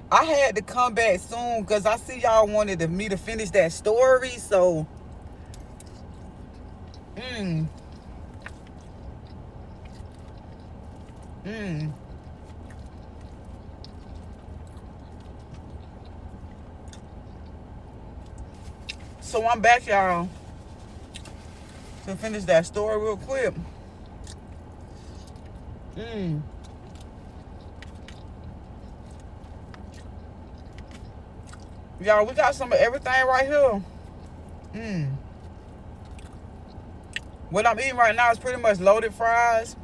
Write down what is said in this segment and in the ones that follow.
I had to come back soon because I see y'all wanted me to finish that story. So, mm, mm. So I'm back, y'all, to finish that story real quick. Mm. Y'all, we got some of everything right here. Mm. What I'm eating right now is pretty much loaded fries,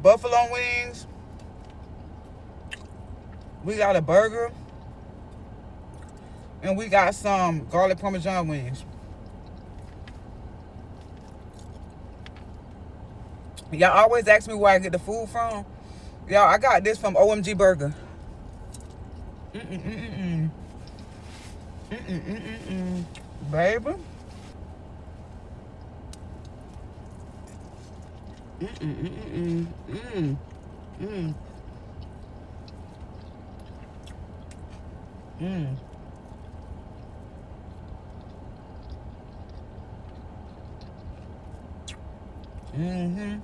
buffalo wings. We got a burger, and we got some garlic parmesan wings. Y'all always ask me where I get the food from. Y'all, I got this from OMG Burger. Mm-mm-mm-mm. Mm-mm-mm-mm. Baby. Mm-mm-mm-mm. Mm. Mm. Mm. Mm-hmm.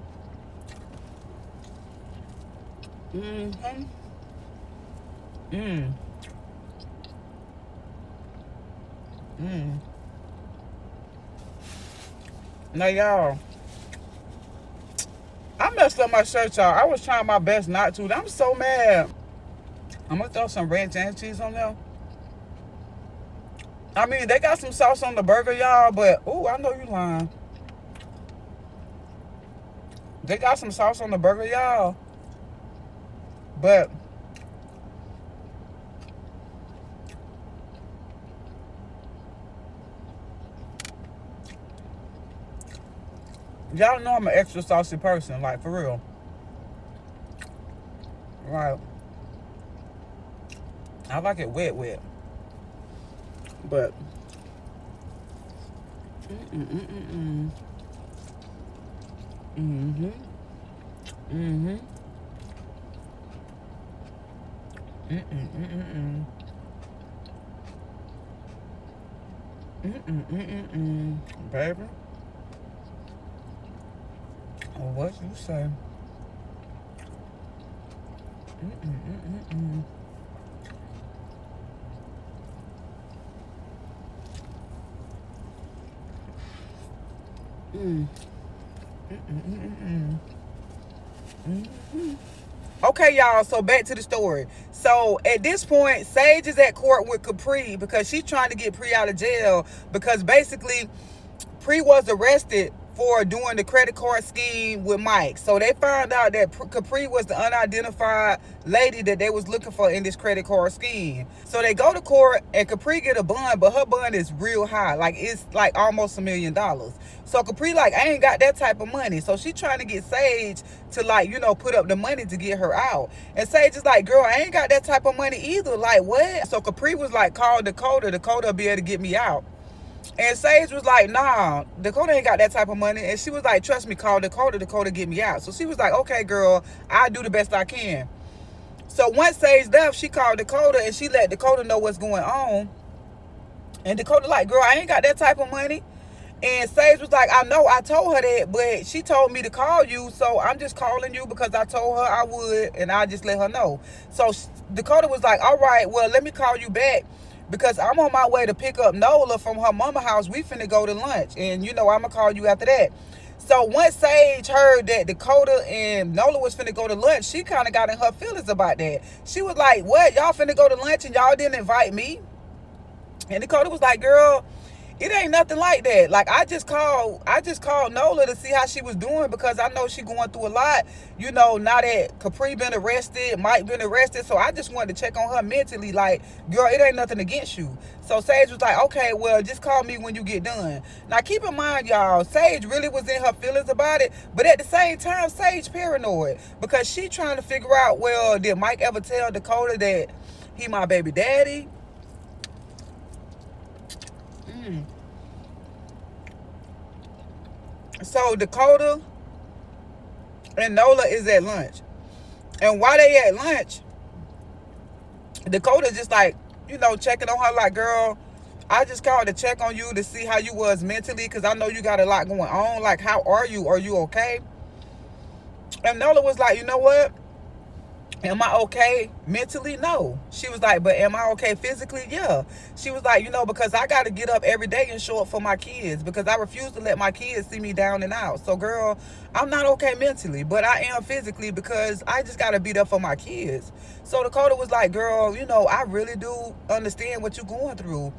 Mm-hmm. Mm. Mm. Now, y'all, I messed up my shirt, y'all. I was trying my best not to. I'm so mad. I'm gonna throw some ranch and cheese on there. I mean, they got some sauce on the burger, y'all, but oh, I know you lying. They got some sauce on the burger, y'all, but y'all know I'm an extra saucy person, like for real. Right. I like it wet, wet. But mm-mm-mm-mm. Mm-hmm. Mm-hmm. Mm-mm-mm-mm. Mm-mm-mm-mm. Baby. What you say? Mm-mm-mm-mm. Mm. Mm-mm-mm-mm. Mm-hmm. Okay, y'all, so back to the story. So at this point, Sage is at court with Capri because she's trying to get Pri out of jail because basically Pre was arrested for doing the credit card scheme with Mike. So they found out that Capri was the unidentified lady that they was looking for in this credit card scheme. So they go to court and Capri get a bond, but her bond is real high. Like it's like almost $1 million. So Capri like, I ain't got that type of money. So she trying to get Sage to like, put up the money to get her out. And Sage is like, girl, I ain't got that type of money either. Like what? So Capri was like, call Dakota. Dakota will be able to get me out. And Sage was like, nah, Dakota ain't got that type of money. And she was like, trust me, call Dakota. Dakota get me out. So she was like, okay, girl, I'll do the best I can. So once Sage left, she called Dakota and she let Dakota know what's going on. And Dakota like, girl, I ain't got that type of money. And Sage was like, I know, I told her that, but she told me to call you, so I'm just calling you because I told her I would, and I just let her know. So Dakota was like, all right, well, let me call you back because I'm on my way to pick up Nola from her mama house. We finna go to lunch, and I'm gonna call you after that. So once Sage heard that Dakota and Nola was finna go to lunch, she kind of got in her feelings about that. She was like, what, y'all finna go to lunch and y'all didn't invite me? And Dakota was like, girl, it ain't nothing like that. Like I just called Nola to see how she was doing because I know she going through a lot. Now that Capri been arrested, Mike been arrested. So I just wanted to check on her mentally. Like, girl, it ain't nothing against you. So Sage was like, okay, well, just call me when you get done. Now keep in mind, y'all, Sage really was in her feelings about it. But at the same time, Sage paranoid because she trying to figure out, well, did Mike ever tell Dakota that he my baby daddy? Mm. So Dakota and Nola is at lunch. And while they at lunch, Dakota just like, checking on her like, girl, I just called to check on you to see how you was mentally because I know you got a lot going on. Like, how are you? Are you okay? And Nola was like, you know what? Am I okay mentally? No. She was like, but am I okay physically? Yeah. She was like, because I got to get up every day and show up for my kids because I refuse to let my kids see me down and out. So, girl, I'm not okay mentally, but I am physically because I just got to be there for my kids. So Dakota was like, girl, I really do understand what you're going through.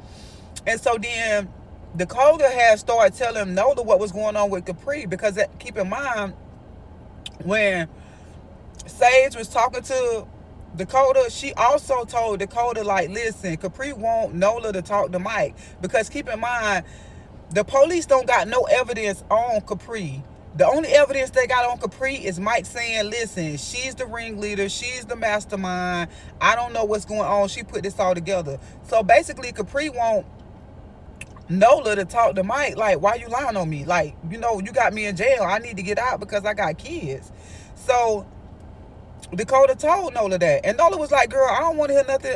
And so then Dakota had started telling Nola what was going on with Capri because keep in mind, when Sage was talking to Dakota, she also told Dakota, like, listen, Capri want Nola to talk to Mike. Because keep in mind, the police don't got no evidence on Capri. The only evidence they got on Capri is Mike saying, listen, she's the ringleader, she's the mastermind. I don't know what's going on. She put this all together. So basically, Capri want Nola to talk to Mike, like, why you lying on me? Like, you got me in jail. I need to get out because I got kids. So Dakota told Nola that. And Nola was like, girl, I don't want to hear nothing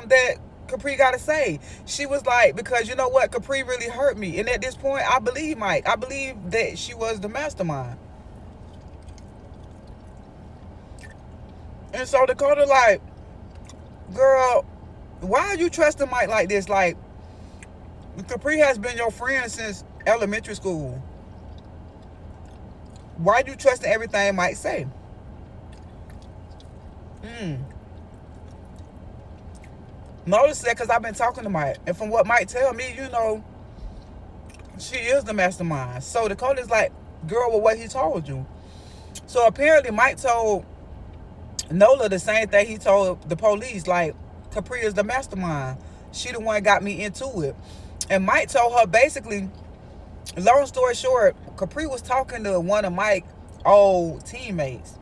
that Capri got to say. She was like, because you know what? Capri really hurt me. And at this point, I believe Mike. I believe that she was the mastermind. And so Dakota like, girl, why are you trusting Mike like this? Like, Capri has been your friend since elementary school. Why are you trusting everything Mike say? Nola said, because I've been talking to Mike. And from what Mike tell me, she is the mastermind. So Dakota's like, girl, well, what he told you. So apparently Mike told Nola the same thing he told the police. Like, Capri is the mastermind. She the one got me into it. And Mike told her basically, long story short, Capri was talking to one of Mike's old teammates.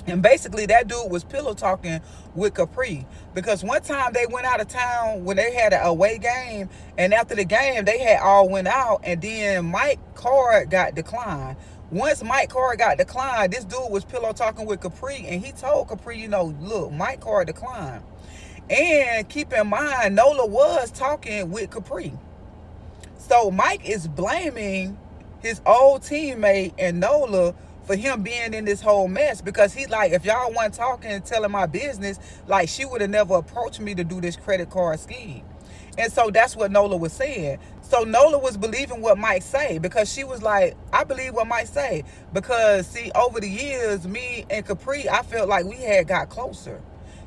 And basically that dude was pillow talking with Capri. Because one time they went out of town when they had an away game. And after the game, they had all went out. And then Mike card got declined. Once Mike card got declined, this dude was pillow talking with Capri. And he told Capri, look, Mike card declined. And keep in mind, Nola was talking with Capri. So Mike is blaming his old teammate and Nola for him being in this whole mess, because he's like, if y'all weren't talking and telling my business, like, she would have never approached me to do this credit card scheme. And so that's what Nola was saying. So Nola was believing what Mike say, because she was like, I believe what Mike say. Because see, over the years, me and Capri, I felt like we had got closer.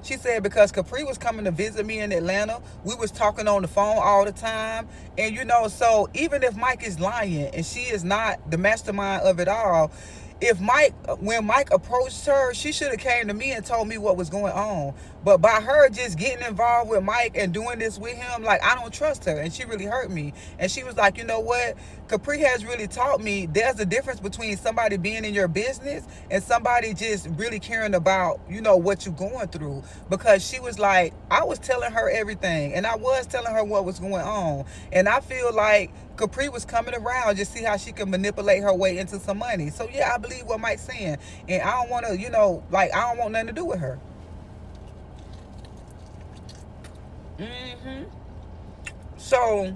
She said because Capri was coming to visit me in Atlanta, we was talking on the phone all the time. And so even if Mike is lying and she is not the mastermind of it all, when Mike approached her, she should have came to me and told me what was going on. But by her just getting involved with Mike and doing this with him, like, I don't trust her. And she really hurt me. And she was like, you know what? Capri has really taught me there's a difference between somebody being in your business and somebody just really caring about, what you're going through. Because she was like, I was telling her everything. And I was telling her what was going on. And I feel like Capri was coming around just see how she can manipulate her way into some money. So yeah, I believe what Mike's saying. And I don't want to, I don't want nothing to do with her. So,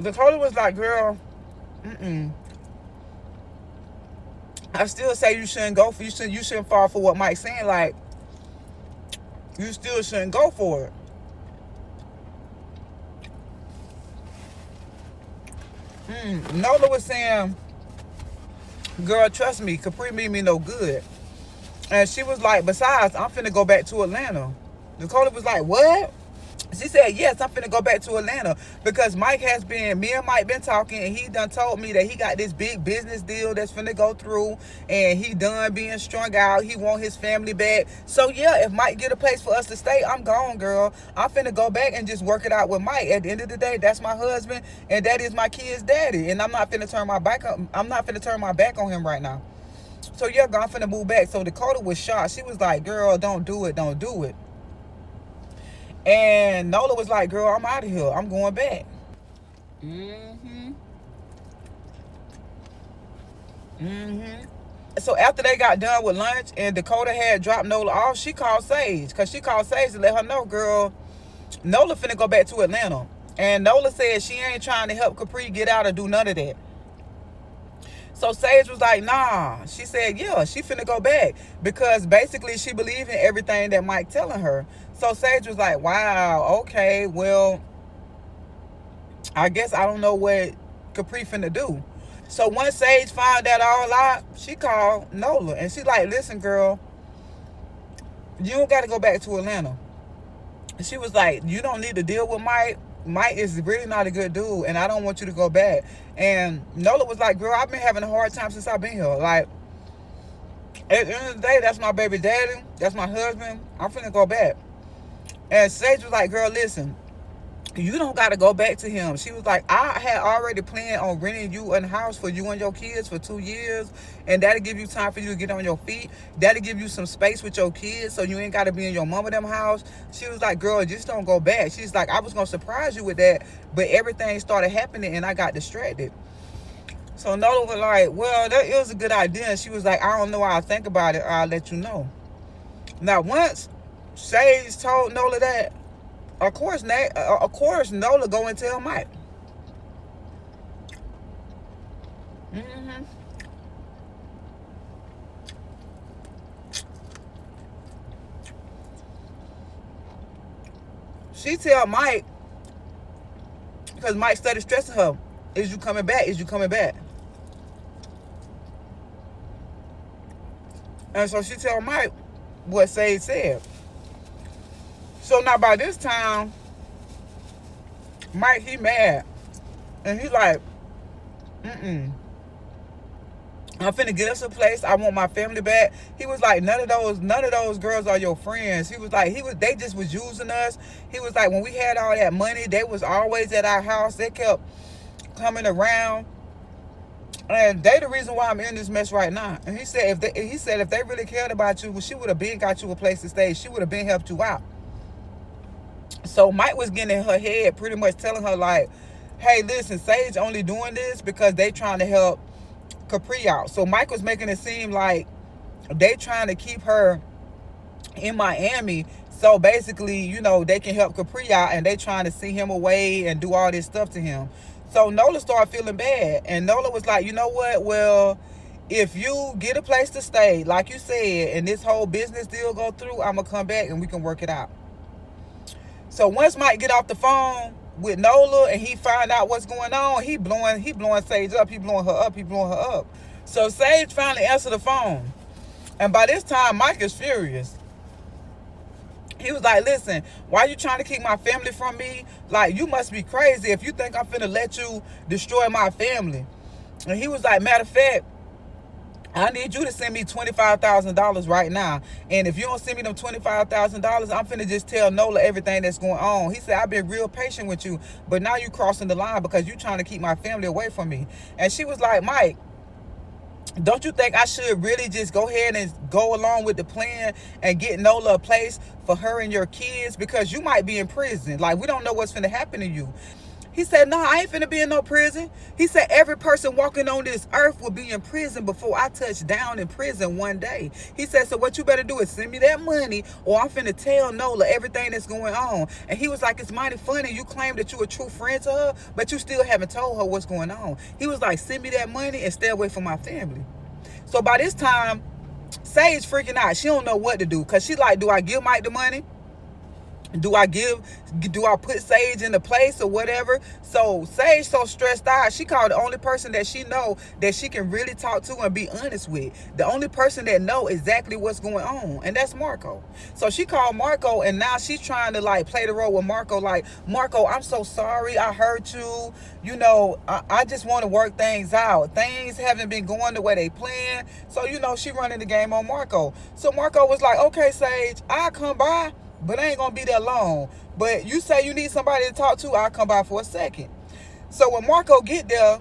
Dakota was like, girl, I still say you shouldn't go for, you shouldn't fall for what Mike's saying. Like, you still shouldn't go for it. Nola was saying, girl, trust me, Capri mean me no good. And she was like, besides, I'm finna go back to Atlanta. Dakota was like, what? She said, yes, I'm finna go back to Atlanta because me and Mike been talking, and he done told me that he got this big business deal that's finna go through, and he done being strung out. He want his family back. So yeah, if Mike get a place for us to stay, I'm gone, girl. I'm finna go back and just work it out with Mike. At the end of the day, that's my husband, and that is my kid's daddy. And I'm not finna turn my back on him right now. So yeah, girl, I'm finna move back. So Dakota was shocked. She was like, girl, don't do it. And Nola was like, girl, I'm out of here. I'm going back. Mm-hmm. Mm-hmm. So after they got done with lunch and Dakota had dropped Nola off, she called Sage. Because she called Sage to let her know, girl, Nola finna go back to Atlanta. And Nola said she ain't trying to help Capri get out or do none of that. So Sage was like, nah. She said, yeah, she finna go back. Because basically she believed in everything that Mike telling her. So Sage was like, wow, okay, well, I guess I don't know what Capri finna do. So once Sage found that all out, she called Nola. And she like, listen, girl, you don't got to go back to Atlanta. And she was like, you don't need to deal with Mike. Mike is really not a good dude, and I don't want you to go back. And Nola was like, girl, I've been having a hard time since I've been here. Like, at the end of the day, that's my baby daddy. That's my husband. I'm finna go back. And Sage was like, girl, listen, you don't got to go back to him. She was like, I had already planned on renting you a house for you and your kids for 2 years, and that'll give you time for you to get on your feet. That'll give you some space with your kids, so you ain't got to be in your mama them house. She was like, girl, just don't go back. She's like, I was going to surprise you with that, but everything started happening and I got distracted. So Nola was like, well, that is a good idea. And she was like, I don't know, I'll think about it, I'll let you know. Now once Sage told Nola that, of course, Nola go and tell Mike. Mm-hmm. She tell Mike, because Mike started stressing her, is you coming back? Is you coming back? And so she tell Mike what Sage said. So now by this time, Mike, he mad. And he like, mm-mm. I'm finna get us a place. I want my family back. He was like, none of those girls are your friends. He was like, they just was using us. He was like, when we had all that money, they was always at our house. They kept coming around. And they the reason why I'm in this mess right now. And he said if they really cared about you, well, she would have been got you a place to stay. She would have been helped you out. So Mike was getting in her head, pretty much telling her like, hey, listen, Sage only doing this because they trying to help Capri out. So Mike was making it seem like they trying to keep her in Miami. So basically, they can help Capri out, and they trying to see him away and do all this stuff to him. So Nola started feeling bad. And Nola was like, you know what? Well, if you get a place to stay, like you said, and this whole business deal go through, I'm going to come back and we can work it out. So once Mike get off the phone with Nola and he find out what's going on, he blowing Sage up. He blowing her up. So Sage finally answered the phone. And by this time, Mike is furious. He was like, listen, why you trying to keep my family from me? Like, you must be crazy if you think I'm finna let you destroy my family. And he was like, matter of fact, I need you to send me $25,000 right now. And if you don't send me them $25,000, I'm finna just tell Nola everything that's going on. He said, I've been real patient with you, but now you crossing the line because you trying to keep my family away from me. And she was like, Mike, don't you think I should really just go ahead and go along with the plan and get Nola a place for her and your kids? Because you might be in prison. Like, we don't know what's finna happen to you. He said, no, I ain't finna be in no prison. He said, every person walking on this earth will be in prison before I touch down in prison one day. He said, so what you better do is send me that money, or I'm finna tell Nola everything that's going on. And he was like, it's mighty funny. You claim that you a true friend to her, but you still haven't told her what's going on. He was like, send me that money and stay away from my family. So by this time, Sage freaking out. She don't know what to do, because she like, do I give Mike the money? Do I put Sage in the place or whatever? So Sage so stressed out, she called the only person that she know that she can really talk to and be honest with. The only person that know exactly what's going on, and that's Marco. So she called Marco, and now she's trying to like play the role with Marco. Like, Marco, I'm so sorry I hurt you. I just want to work things out. Things haven't been going the way they planned. So, she running the game on Marco. So Marco was like, okay, Sage, I'll come by, but I ain't gonna be that long. But you say you need somebody to talk to, I'll come by for a second. So when Marco get there,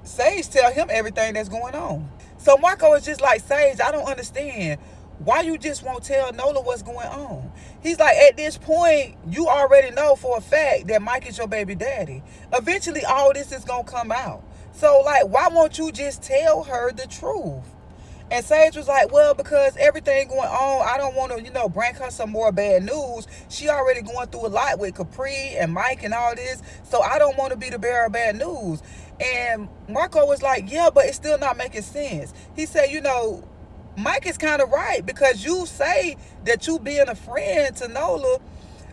Sage tell him everything that's going on. So Marco is just like, Sage, I don't understand. Why you just won't tell Nola what's going on? He's like, at this point, you already know for a fact that Mike is your baby daddy. Eventually, all this is going to come out. So, like, why won't you just tell her the truth? And Sage was like, well, because everything going on, I don't want to, bring her some more bad news. She already going through a lot with Capri and Mike and all this. So I don't want to be the bearer of bad news. And Marco was like, yeah, but it's still not making sense. He said, Mike is kind of right, because you say that you being a friend to Nola,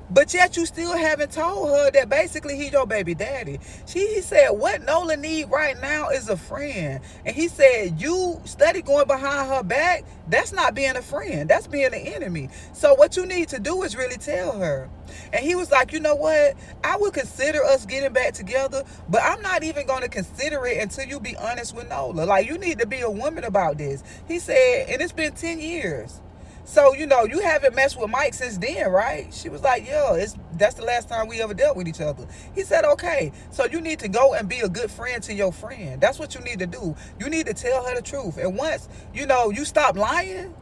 but yet you still haven't told her that basically he your baby daddy. He said what Nola need right now is a friend. And he said you steady going behind her back, that's not being a friend. That's being an enemy. So what you need to do is really tell her. And he was like, you know what? I would consider us getting back together, but I'm not even going to consider it until you be honest with Nola. Like, you need to be a woman about this. He said, and it's been 10 years. So, you haven't messed with Mike since then, right? She was like, yeah, that's the last time we ever dealt with each other. He said, okay, so you need to go and be a good friend to your friend. That's what you need to do. You need to tell her the truth. And once, you stop lying,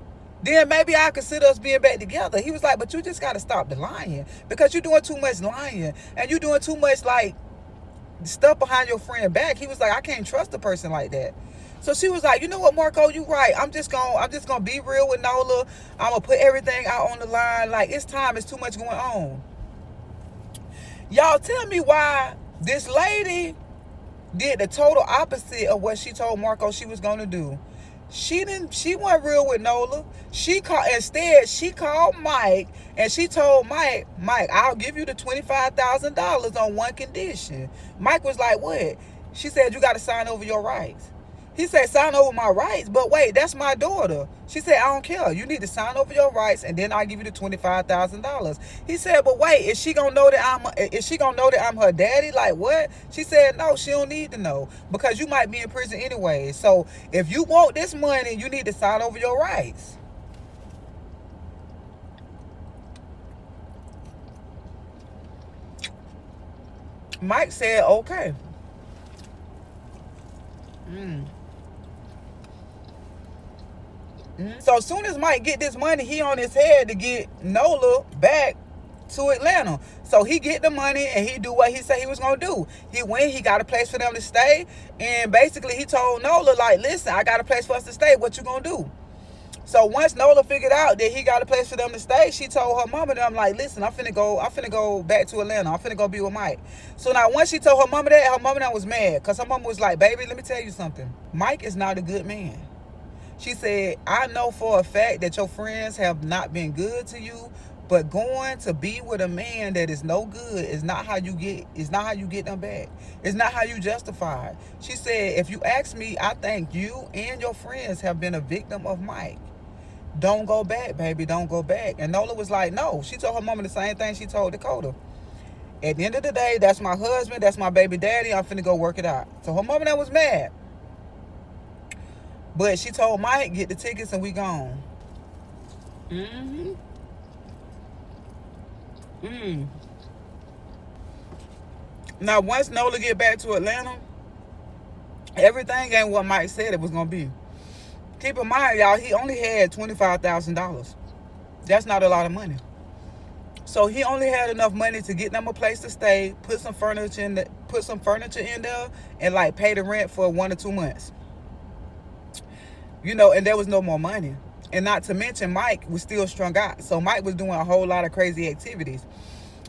then maybe I consider us being back together. He was like, but you just got to stop the lying, because you're doing too much lying and you're doing too much, like, stuff behind your friend back. He was like, I can't trust a person like that. So she was like, you know what, Marco, you right. I'm just gonna be real with Nola. I'm gonna put everything out on the line. Like, it's time. It's too much going on. Y'all tell me why this lady did the total opposite of what she told Marco she was gonna do. She wasn't real with Nola. She called Mike, and she told Mike, I'll give you the $25,000 on one condition. Mike was like, what? She said, you got to sign over your rights. He said, sign over my rights? But wait, that's my daughter. She said, I don't care. You need to sign over your rights, and then I'll give you the $25,000. He said, but wait, is she gonna know that I'm her daddy? Like, what? She said, no, she don't need to know, because you might be in prison anyway. So if you want this money, you need to sign over your rights. Mike said, okay. So as soon as Mike get this money, he on his head to get Nola back to Atlanta. So he get the money and he do what he said he was gonna do. He went, he got a place for them to stay, and basically he told Nola, like, listen, I got a place for us to stay. What you gonna do? So once Nola figured out that he got a place for them to stay, she told her mama them, like, listen, I'm finna go back to Atlanta. I'm finna go be with Mike. So now once she told her mama that was mad, because her mama was like, baby, let me tell you something. Mike is not a good man. She said, I know for a fact that your friends have not been good to you, but going to be with a man that is no good is not how you get them back. It's not how you justify it. She said, if you ask me, I think you and your friends have been a victim of Mike. Don't go back, baby. Don't go back. And Nola was like, no. She told her mama the same thing she told Dakota. At the end of the day, that's my husband. That's my baby daddy. I'm finna go work it out. So her mama that was mad. But she told Mike, get the tickets and we gone. Now, once Nola get back to Atlanta, everything ain't what Mike said it was going to be. Keep in mind, y'all, he only had $25,000. That's not a lot of money. So he only had enough money to get them a place to stay, put some furniture in there, and like pay the rent for 1 or 2 months. And there was no more money. And not to mention, Mike was still strung out. So Mike was doing a whole lot of crazy activities.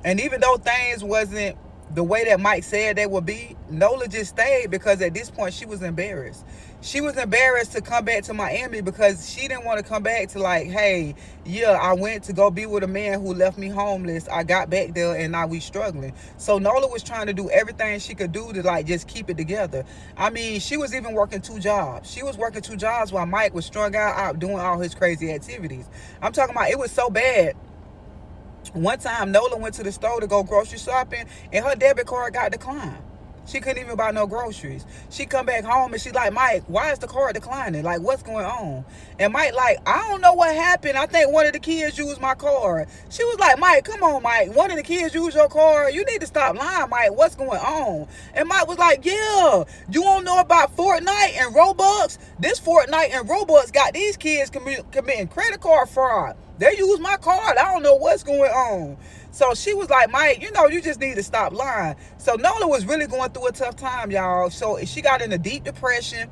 And even though things wasn't the way that Mike said they would be, Nola just stayed because at this point she was embarrassed. She was embarrassed to come back to Miami because she didn't want to come back to like, hey, yeah, I went to go be with a man who left me homeless. I got back there and now we struggling. So Nola was trying to do everything she could do to like just keep it together. I mean, she was even working 2 jobs. She was working 2 jobs while Mike was strung out doing all his crazy activities. I'm talking about, it was so bad. One time Nola went to the store to go grocery shopping and her debit card got declined. She couldn't even buy no groceries. She come back home and she like, Mike, why is the card declining? Like, what's going on? And Mike like, I don't know what happened. I think one of the kids used my card. She was like, Mike, come on, Mike. One of the kids used your card. You need to stop lying, Mike. What's going on? And Mike was like, yeah, you don't know about Fortnite and Robux? This Fortnite and Robux got these kids committing credit card fraud. They use my card. I don't know what's going on. So she was like, Mike, you just need to stop lying. So Nola was really going through a tough time, y'all. So she got in a deep depression.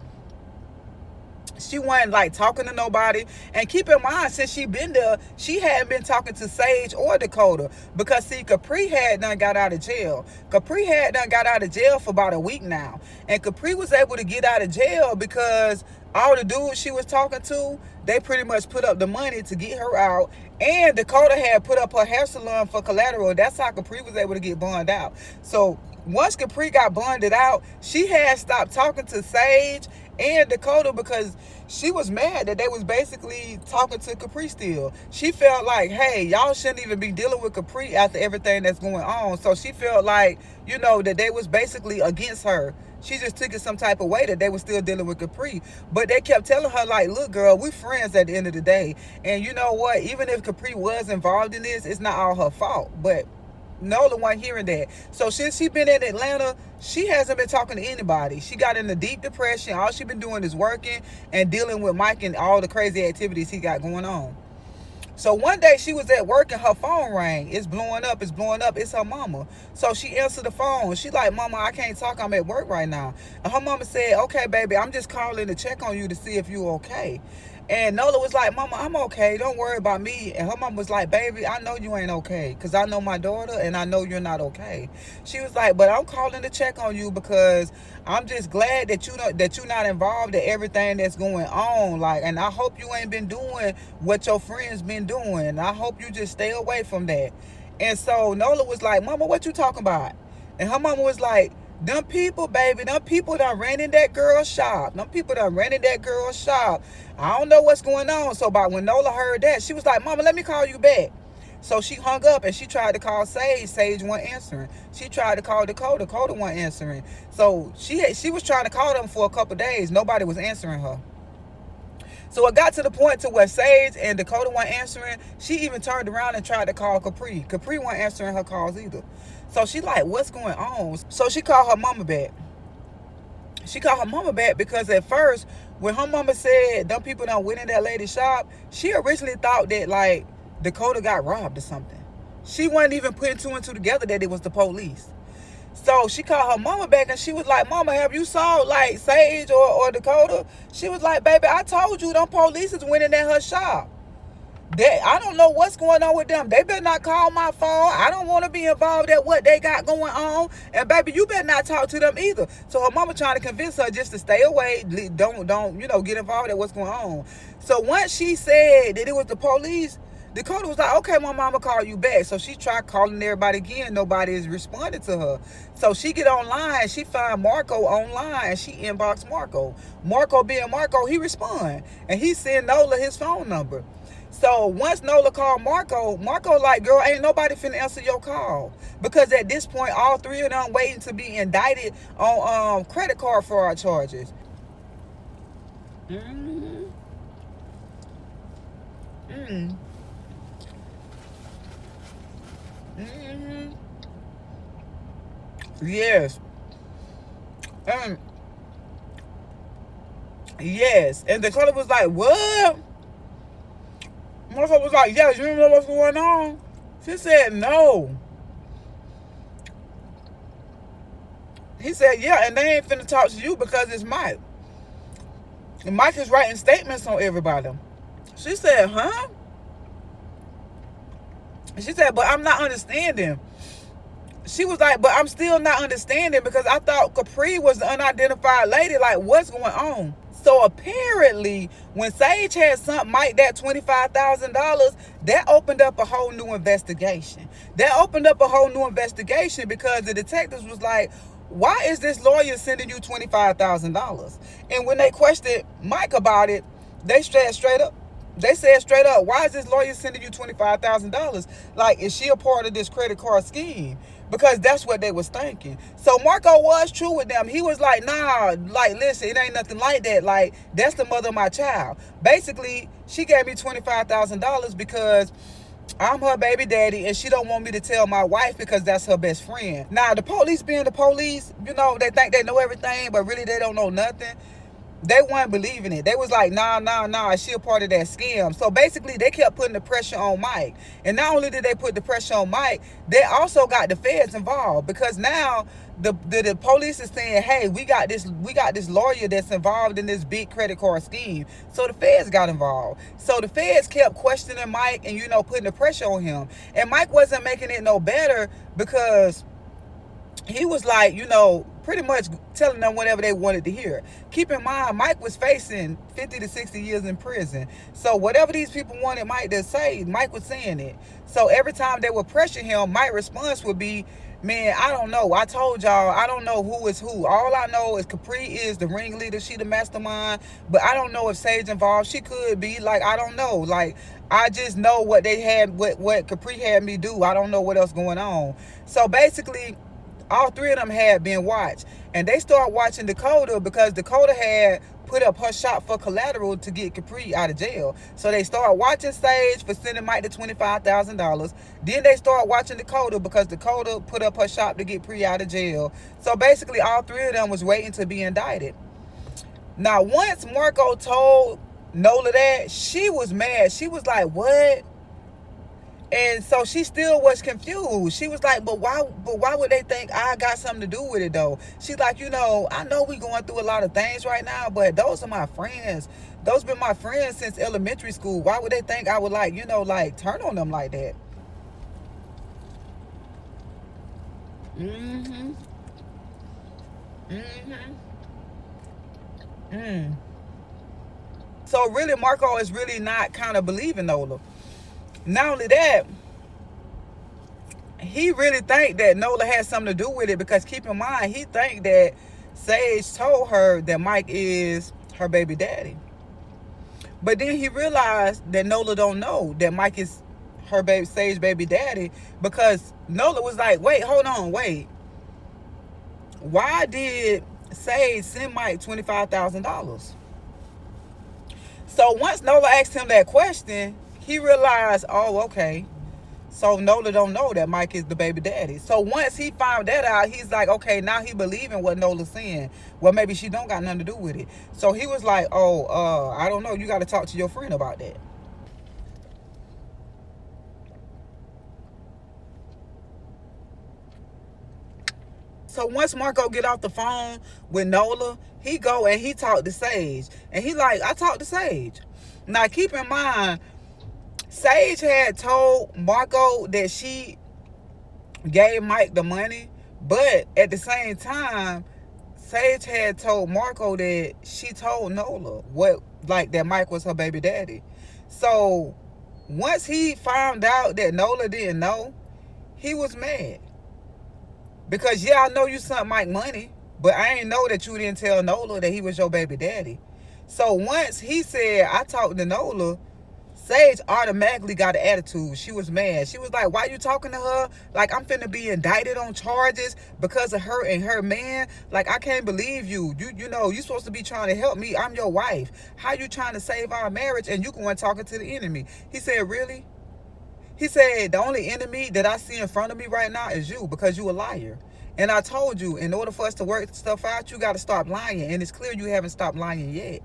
She wasn't like talking to nobody. And keep in mind, since she been there, she hadn't been talking to Sage or Dakota. Because see, Capri had done got out of jail. Capri had done got out of jail for about a week now. And Capri was able to get out of jail because all the dudes she was talking to, they pretty much put up the money to get her out. And Dakota had put up her hair salon for collateral. That's how Capri was able to get bonded out. So once Capri got bonded out, she had stopped talking to Sage and Dakota because she was mad that they was basically talking to Capri still. She felt like, hey, y'all shouldn't even be dealing with Capri after everything that's going on. So she felt like, that they was basically against her. She just took it some type of way that they were still dealing with Capri. But they kept telling her, like, look, girl, we friends at the end of the day. And you know what? Even if Capri was involved in this, it's not all her fault. But Nola wasn't hearing that. So since she been in Atlanta, she hasn't been talking to anybody. She got in a deep depression. All she been doing is working and dealing with Mike and all the crazy activities he got going on. So one day she was at work and her phone rang. It's blowing up. It's her mama. So she answered the phone. She like, Mama, I can't talk. I'm at work right now. And her mama said, okay, baby, I'm just calling to check on you to see if you okay. And Nola was like, Mama, I'm okay. Don't worry about me. And her mom was like, baby, I know you ain't okay because I know my daughter and I know you're not okay. She was like, but I'm calling to check on you because I'm just glad that you're not involved in everything that's going on. Like, and I hope you ain't been doing what your friends been doing. I hope you just stay away from that. And so Nola was like, Mama, what you talking about? And her mama was like, them people, baby, them people done ran in that girl's shop. I don't know what's going on. So about when Nola heard that, she was like, Mama, let me call you back. So she hung up and she tried to call Sage. Sage wasn't answering. She tried to call Dakota. Dakota wasn't answering. So she was trying to call them for a couple days. Nobody was answering her. So it got to the point to where Sage and Dakota weren't answering. She even turned around and tried to call Capri. Capri wasn't answering her calls either. So she like, what's going on? So she called her mama back. Because at first, when her mama said them people done went in that lady's shop, she originally thought that like Dakota got robbed or something. She wasn't even putting two and two together that it was the police. So she called her mama back and she was like, Mama, have you saw like Sage or Dakota? She was like, baby, I told you them police went in at her shop. I don't know what's going on with them. They better not call my phone. I don't want to be involved at what they got going on. And baby, you better not talk to them either. So her mama trying to convince her just to stay away. Don't get involved at what's going on. So once she said that it was the police, Dakota was like, okay, my mama call you back. So she tried calling everybody again. Nobody is responding to her. So she get online. She find Marco online. She inbox Marco. Marco being Marco, he respond. And he sent Nola his phone number. So once Nola called Marco like, girl, ain't nobody finna answer your call. Because at this point, all three of them waiting to be indicted on credit card fraud charges. Mm-hmm. Mm-hmm. Mm-hmm. Yes. Yes. And Dakota was like, what? Marco was like, yes, you don't know what's going on? She said, no. He said, yeah, and they ain't finna talk to you because it's Mike. And Mike is writing statements on everybody. She said, huh? She said, but I'm not understanding. She was like, but I'm still not understanding because I thought Capri was the unidentified lady. Like, what's going on? So apparently, when Sage had sent Mike that $25,000, that opened up a whole new investigation. Because the detectives was like, why is this lawyer sending you $25,000? And when they questioned Mike about it, they straight up They said straight up, why is this lawyer sending you $25,000? Like, is she a part of this credit card scheme? Because that's what they was thinking. So Marco was true with them. He was like, nah, like, listen, it ain't nothing like that. Like, that's the mother of my child. Basically, she gave me $25,000 because I'm her baby daddy, and she don't want me to tell my wife because that's her best friend. Now, the police being the police, they think they know everything, but really they don't know nothing. They weren't believing it. They was like, nah, she a part of that scam. So basically, they kept putting the pressure on Mike. And not only did they put the pressure on Mike, they also got the feds involved, because now the police is saying, hey, we got this lawyer that's involved in this big credit card scheme. So the feds got involved. So the feds kept questioning Mike and putting the pressure on him. And Mike wasn't making it no better, because he was like, pretty much telling them whatever they wanted to hear. Keep in mind, Mike was facing 50 to 60 years in prison. So whatever these people wanted Mike to say, Mike was saying it. So every time they would pressure him, Mike's response would be, man, I don't know. I told y'all, I don't know who is who. All I know is Capri is the ringleader. She the mastermind. But I don't know if Sage involved. She could be. Like, I don't know. Like, I just know what they had, what Capri had me do. I don't know what else going on. So basically, all three of them had been watched. And they started watching Dakota because Dakota had put up her shop for collateral to get Capri out of jail. So they started watching Sage for sending Mike the $25,000. Then they started watching Dakota because Dakota put up her shop to get Pri out of jail. So basically, all three of them was waiting to be indicted. Now, once Marco told Nola that, she was mad. She was like, what? And so she still was confused. She was like, but why would they think I got something to do with it, though? She's like, I know we going through a lot of things right now, but those are my friends. Those been my friends since elementary school. Why would they think I would turn on them like that? Mm-hmm. Mm-hmm. Mm. So really, Marco is really not kind of believing Nola. Not only that, he really think that Nola had something to do with it, because keep in mind, he think that Sage told her that Mike is her baby daddy. But then he realized that Nola don't know that Mike is Sage baby daddy, because Nola was like, wait, hold on, wait. Why did Sage send Mike $25,000? So once Nola asked him that question, he realized, oh, okay. So Nola don't know that Mike is the baby daddy. So once he found that out, he's like, okay, now he believing what Nola's saying. Well, maybe she don't got nothing to do with it. So he was like, I don't know. You got to talk to your friend about that. So once Marco get off the phone with Nola, he go and he talk to Sage. And he like, I talked to Sage. Now keep in mind, Sage had told Marco that she gave Mike the money, but at the same time, Sage had told Marco that she told Nola that Mike was her baby daddy. So once he found out that Nola didn't know, he was mad. Because I know you sent Mike money, but I ain't know that you didn't tell Nola that he was your baby daddy. So once he said, I talked to Nola, Sage automatically got an attitude. She was mad. She was like, why you talking to her? Like, I'm finna be indicted on charges because of her and her man. Like, I can't believe you. You supposed to be trying to help me. I'm your wife. How you trying to save our marriage and you going talking to the enemy? He said, really? He said, the only enemy that I see in front of me right now is you, because you a liar. And I told you, in order for us to work stuff out, you got to stop lying. And it's clear you haven't stopped lying yet.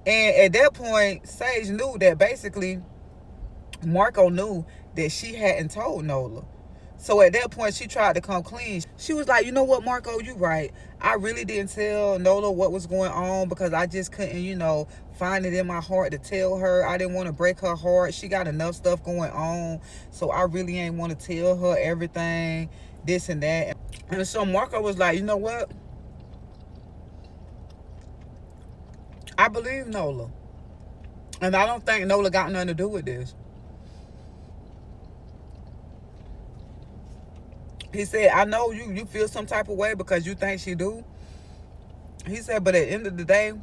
And at that point, Sage knew that basically Marco knew that she hadn't told Nola. So at that point, she tried to come clean. She was like, you know what, Marco, you right. I really didn't tell Nola what was going on because I just couldn't, find it in my heart to tell her. I didn't want to break her heart. She got enough stuff going on. So I really ain't want to tell her everything, this and that. And so Marco was like, you know what? I believe Nola. And I don't think Nola got nothing to do with this. He said, I know you feel some type of way because you think she do. He said, but at the end of the day,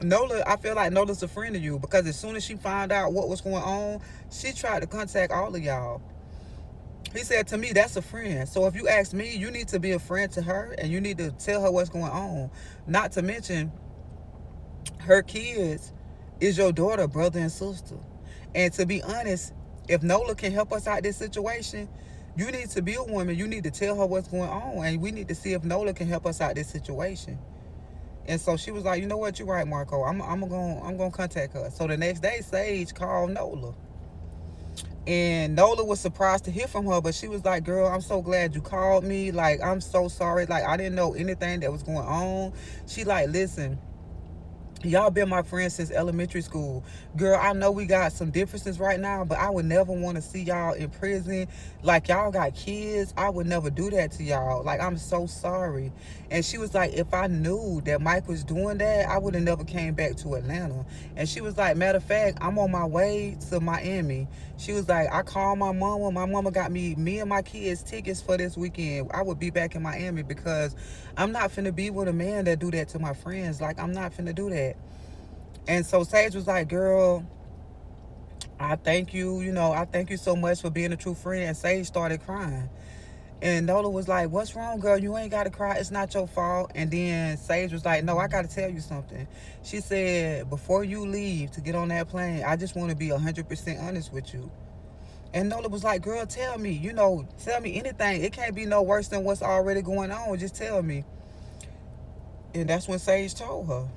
Nola, I feel like Nola's a friend of you because as soon as she found out what was going on, she tried to contact all of y'all. He said to me, that's a friend. So if you ask me, you need to be a friend to her and you need to tell her what's going on. Not to mention, her kids is your daughter, brother, and sister. And to be honest, if Nola can help us out this situation, you need to be a woman. You need to tell her what's going on. And we need to see if Nola can help us out this situation. And so she was like, you know what, you're right, Marco. I'm gonna contact her. So the next day, Sage called Nola. And Nola was surprised to hear from her, but she was like, girl, I'm so glad you called me. Like, I'm so sorry. Like, I didn't know anything that was going on. She like, listen, y'all been my friends since elementary school. Girl, I know we got some differences right now, but I would never want to see y'all in prison. Like, y'all got kids. I would never do that to y'all. Like, I'm so sorry. And she was like, if I knew that Mike was doing that, I would have never came back to Atlanta. And she was like, matter of fact, I'm on my way to Miami. She was like, I called my mama. My mama got me and my kids tickets for this weekend. I would be back in Miami because I'm not finna be with a man that do that to my friends. Like, I'm not finna do that. And so Sage was like, girl, I thank you. You know, I thank you so much for being a true friend. And Sage started crying. And Nola was like, what's wrong, girl? You ain't got to cry. It's not your fault. And then Sage was like, no, I got to tell you something. She said, before you leave to get on that plane, I just want to be 100% honest with you. And Nola was like, girl, tell me, you know, tell me anything. It can't be no worse than what's already going on. Just tell me. And that's when Sage told her.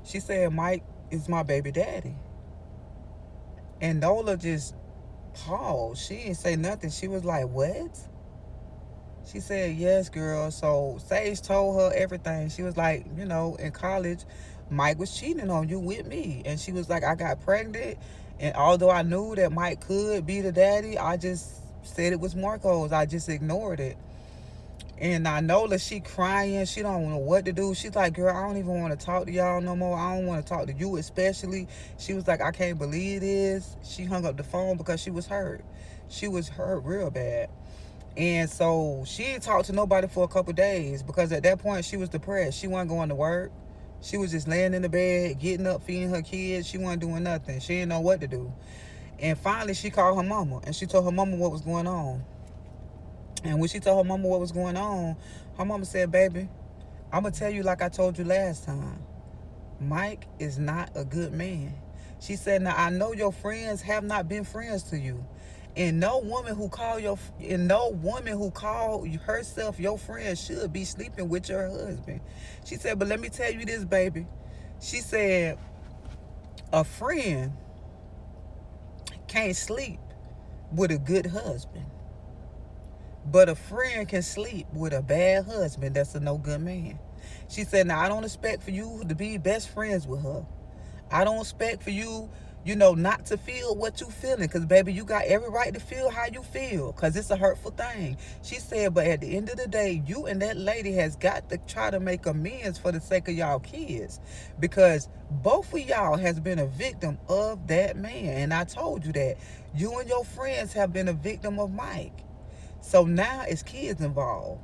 She said, Mike is my baby daddy. And Nola just paused. She didn't say nothing. She was like, what? She said, yes, girl. So Sage told her everything. She was like, you know, in college, Mike was cheating on you with me. And she was like, I got pregnant. And although I knew that Mike could be the daddy, I just said it was Marco's. I just ignored it. And I know that she crying. She don't know what to do. She's like, girl, I don't even want to talk to y'all no more. I don't want to talk to you especially. She was like, I can't believe this. She hung up the phone because she was hurt. She was hurt real bad. And so she didn't talk to nobody for a couple days because at that point she was depressed. She wasn't going to work. She was just laying in the bed, getting up, feeding her kids. She wasn't doing nothing. She didn't know what to do. And finally she called her mama and she told her mama what was going on. And when she told her mama what was going on, her mama said, baby, I'm going to tell you like I told you last time. Mike is not a good man. She said, now I know your friends have not been friends to you. And no woman who call herself your friend should be sleeping with your husband. She said, but let me tell you this, baby. She said, a friend can't sleep with a good husband. But a friend can sleep with a bad husband that's a no good man. She said, now I don't expect for you to be best friends with her. I don't expect for you, you know, not to feel what you feeling. Because, baby, you got every right to feel how you feel. Because it's a hurtful thing. She said, but at the end of the day, you and that lady has got to try to make amends for the sake of y'all kids. Because both of y'all has been a victim of that man. And I told you that. You and your friends have been a victim of Mike. So now it's kids involved.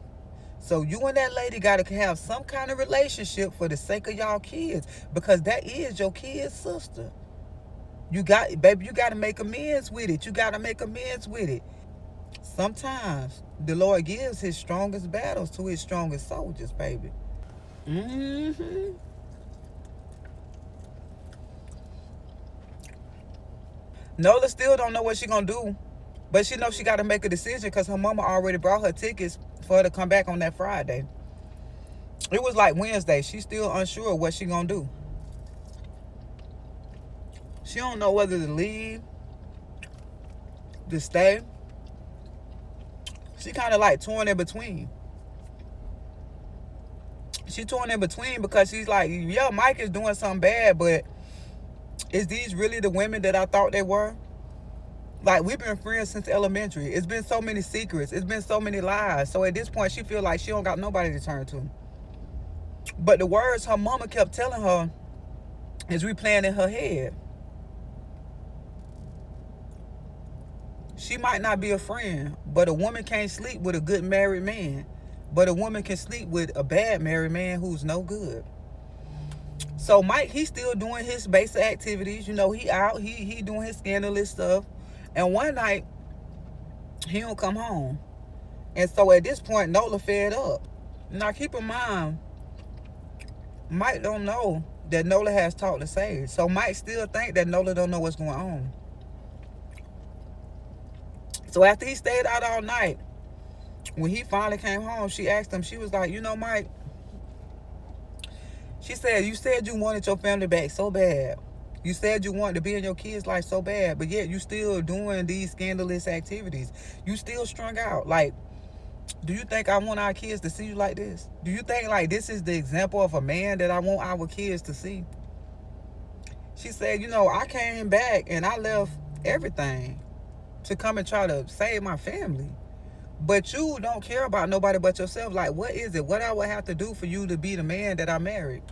So you and that lady got to have some kind of relationship for the sake of y'all kids. Because that is your kid's sister. You got to make amends with it. You got to make amends with it. Sometimes the Lord gives his strongest battles to his strongest soldiers, baby. Mm-hmm. Nola still don't know what she gonna do. But she knows she got to make a decision because her mama already brought her tickets for her to come back on that Friday. It was like Wednesday. She's still unsure what she gonna do. She don't know whether to leave, to stay. She kind of like torn in between. She torn in between because she's like, yeah, Mike is doing something bad, but is these really the women that I thought they were? Like, we've been friends since elementary. It's been so many secrets. It's been so many lies. So at this point, she feel like she don't got nobody to turn to. But the words her mama kept telling her is replaying in her head. She might not be a friend, but a woman can't sleep with a good married man. But a woman can sleep with a bad married man who's no good. So Mike, he's still doing his basic activities. You know, he out, he doing his scandalous stuff. And one night, he don't come home. And so at this point, Nola fed up. Now keep in mind, Mike don't know that Nola has talked to Sage. So Mike still think that Nola don't know what's going on. So after he stayed out all night, when he finally came home, she asked him, she was like, you know, Mike, she said, you said you wanted your family back so bad. You said you wanted to be in your kids' life so bad, but yet you still doing these scandalous activities. You still strung out. Like, do you think I want our kids to see you like this? Do you think like this is the example of a man that I want our kids to see? She said, you know, I came back and I left everything to come and try to save my family. But you don't care about nobody but yourself. Like, what is it? What I would have to do for you to be the man that I married?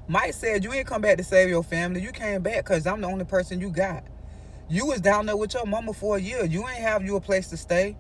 Mike said, you ain't come back to save your family. You came back because I'm the only person you got. You was down there with your mama for a year. You ain't have you a place to stay.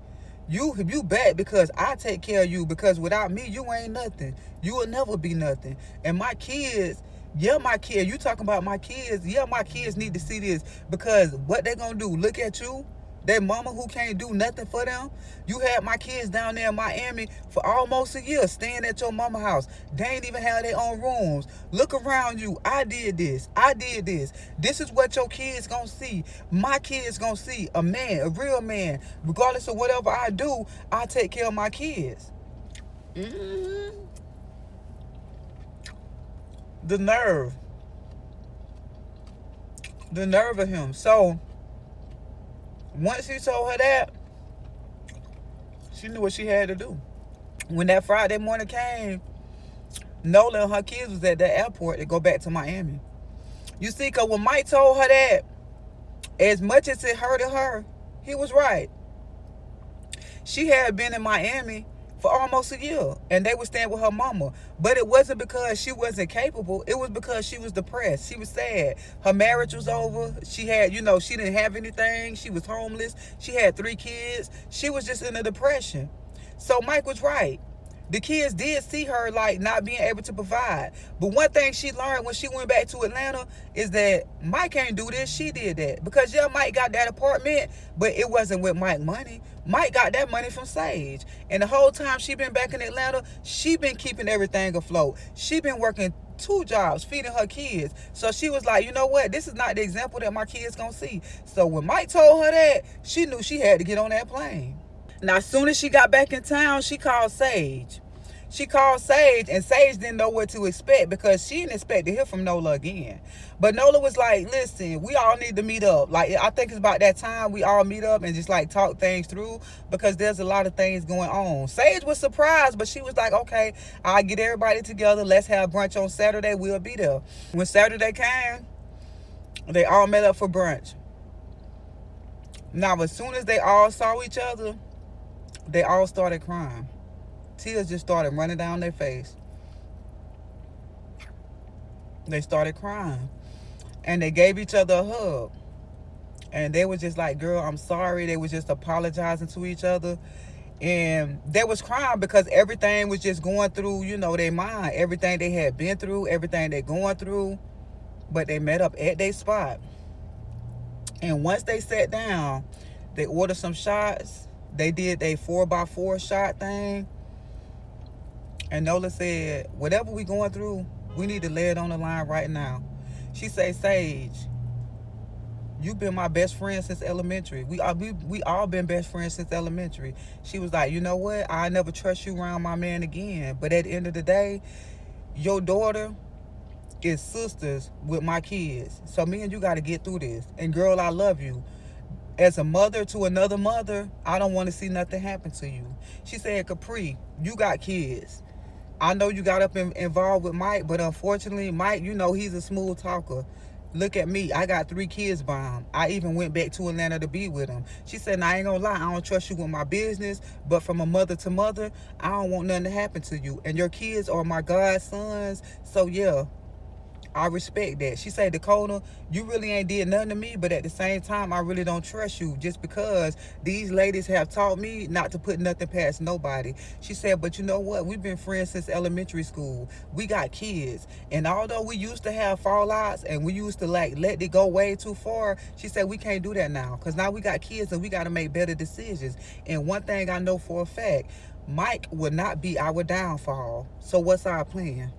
You back because I take care of you, because without me, you ain't nothing. You will never be nothing. And my kids, yeah, my kids, you talking about my kids, yeah, my kids need to see this, because what they gonna do? Look at you? Their mama who can't do nothing for them. You had my kids down there in Miami for almost a year staying at your mama house. They ain't even have their own rooms. Look around you. I did this. I did this. This is what your kids gonna see. My kids gonna see a man, a real man. Regardless of whatever I do, I take care of my kids. Mm-hmm. The nerve. The nerve of him. So once he told her that, she knew what she had to do. When that Friday morning came, Nola and her kids was at the airport to go back to Miami. You see, because when Mike told her that, as much as it hurted her, he was right. She had been in Miami for almost a year, and they were staying with her mama. But it wasn't because she wasn't capable. It was because she was depressed. She was sad. Her marriage was over. She had, you know, she didn't have anything. She was homeless. She had 3 kids. She was just in a depression. So Mike was right. The kids did see her like not being able to provide. But one thing she learned when she went back to Atlanta is that Mike can't do this, she did that. Because yeah, Mike got that apartment, but it wasn't with Mike money. Mike got that money from Sage. And the whole time she been back in Atlanta, she been keeping everything afloat. She been working 2 jobs, feeding her kids. So she was like, you know what? This is not the example that my kids gonna see. So when Mike told her that, she knew she had to get on that plane. Now, as soon as she got back in town, she called Sage. She called Sage, and Sage didn't know what to expect because she didn't expect to hear from Nola again. But Nola was like, listen, we all need to meet up. Like, I think it's about that time we all meet up and just, like, talk things through, because there's a lot of things going on. Sage was surprised, but she was like, okay, I'll get everybody together. Let's have brunch on Saturday. We'll be there. When Saturday came, they all met up for brunch. Now, as soon as they all saw each other, they all started crying. Tears just started running down their face. They started crying. And they gave each other a hug. And they were just like, girl, I'm sorry. They was just apologizing to each other. And they was crying because everything was just going through, you know, their mind. Everything they had been through, everything they're going through. But they met up at their spot. And once they sat down, they ordered some shots. They did a 4x4 shot thing. And Nola said, whatever we going through, we need to lay it on the line right now. She said, Sage, you've been my best friend since elementary. We all been best friends since elementary. She was like, you know what? I never trust you around my man again. But at the end of the day, your daughter is sisters with my kids. So me and you got to get through this. And girl, I love you. As a mother to another mother, I don't want to see nothing happen to you. She said, Capri, you got kids. I know you got up involved with Mike, but unfortunately, Mike, you know, he's a smooth talker. Look at me. I got 3 kids by him. I even went back to Atlanta to be with him. She said, now, I ain't gonna lie, I don't trust you with my business, but from a mother to mother, I don't want nothing to happen to you. And your kids are my godsons. So, yeah, I respect that. She said, Dakota, you really ain't did nothing to me, but at the same time, I really don't trust you just because these ladies have taught me not to put nothing past nobody. She said, but you know what? We've been friends since elementary school. We got kids. And although we used to have fallouts and we used to like let it go way too far, she said, we can't do that now because now we got kids and we got to make better decisions. And one thing I know for a fact, Mike will not be our downfall. So what's our plan?